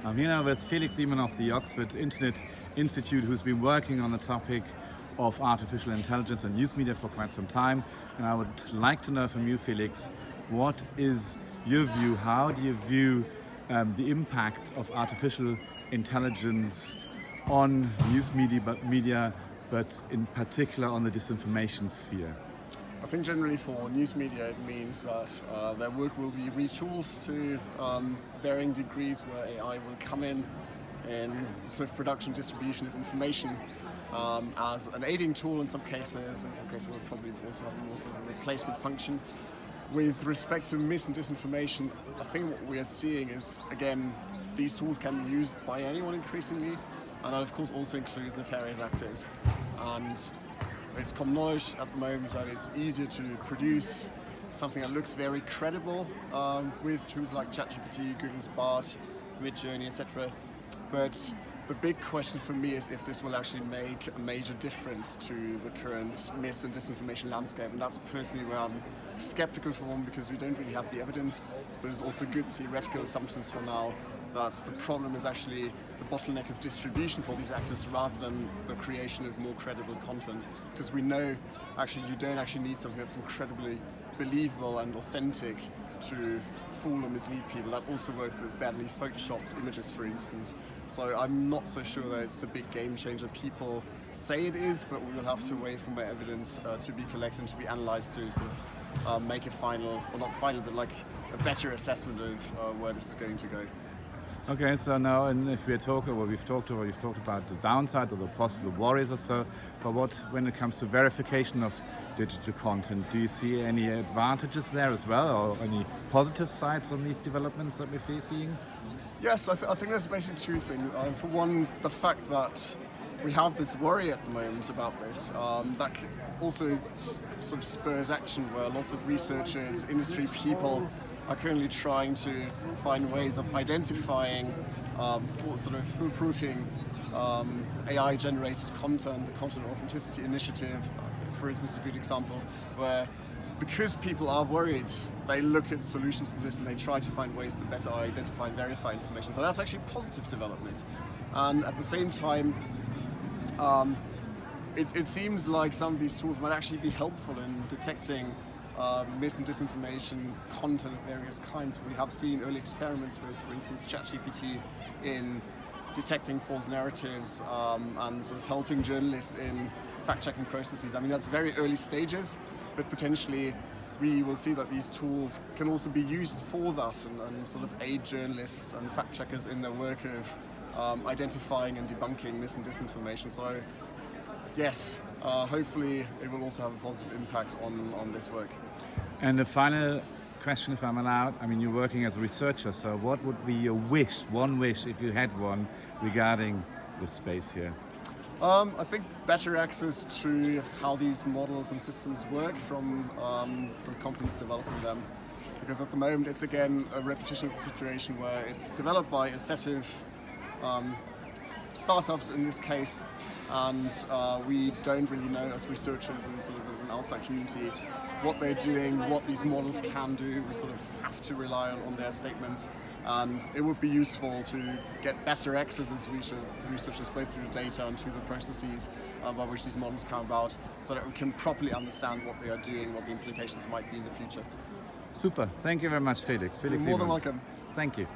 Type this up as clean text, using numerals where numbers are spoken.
I'm here now with Felix Simon of the Oxford Internet Institute, who's been working on the topic of artificial intelligence and news media for quite some time. And I would like to know from you, Felix, what is your view? How do you view the impact of artificial intelligence on news media, but in particular on the disinformation sphere? I think generally for news media it means that their work will be retooled to varying degrees, where AI will come in sort of production, distribution of information as an aiding tool in some cases. In some cases we'll probably also have more sort of a replacement function. With respect to mis and disinformation, I think what we are seeing is, again, these tools can be used by anyone increasingly, and that of course also includes nefarious actors. And it's common knowledge at the moment that it's easier to produce something that looks very credible with tools like ChatGPT, Google's Bard, Midjourney, etc. But the big question for me is if this will actually make a major difference to the current mis and disinformation landscape, and that's personally where I'm skeptical for one, because we don't really have the evidence, but there's also good theoretical assumptions for now that the problem is actually the bottleneck of distribution for these actors rather than the creation of more credible content. Because we know actually you don't actually need something that's incredibly believable and authentic to fool or mislead people. That also works with badly photoshopped images, for instance. So I'm not so sure that it's the big game changer people say it is, but we will have to wait for more evidence to be collected and to be analyzed to sort of make a final, or not final, but like a better assessment of where this is going to go. Okay, so now, and if we've talked about the downside or the possible worries or so, but when it comes to verification of digital content, do you see any advantages there as well, or any positive sides on these developments that we're seeing? Yes, I think there's basically two things. For one, the fact that we have this worry at the moment about this, that also sort of spurs action, where lots of researchers, industry people are currently trying to find ways of identifying for sort of foolproofing AI-generated content. The Content Authenticity Initiative, for instance, is a good example, where because people are worried, they look at solutions to this and they try to find ways to better identify and verify information. So that's actually a positive development. And at the same time, it seems like some of these tools might actually be helpful in detecting mis and disinformation content of various kinds. We have seen early experiments with, for instance, ChatGPT in detecting false narratives and sort of helping journalists in fact-checking processes. I mean, that's very early stages, but potentially we will see that these tools can also be used for that and sort of aid journalists and fact-checkers in their work of identifying and debunking mis and disinformation. So yes, hopefully it will also have a positive impact on this work. And the final question, if I'm allowed, I mean, you're working as a researcher, so what would be your one wish, if you had one, regarding this space here? I think better access to how these models and systems work from the companies developing them. Because at the moment it's again a repetition of the situation where it's developed by a set of startups in this case, and we don't really know as researchers and sort of as an outside community what they're doing, what these models can do. We sort of have to rely on their statements, and it would be useful to get better access as researchers both through the data and through the processes by which these models come about, so that we can properly understand what they are doing, what the implications might be in the future. Super, thank you very much, Felix. You're more than welcome. Thank you.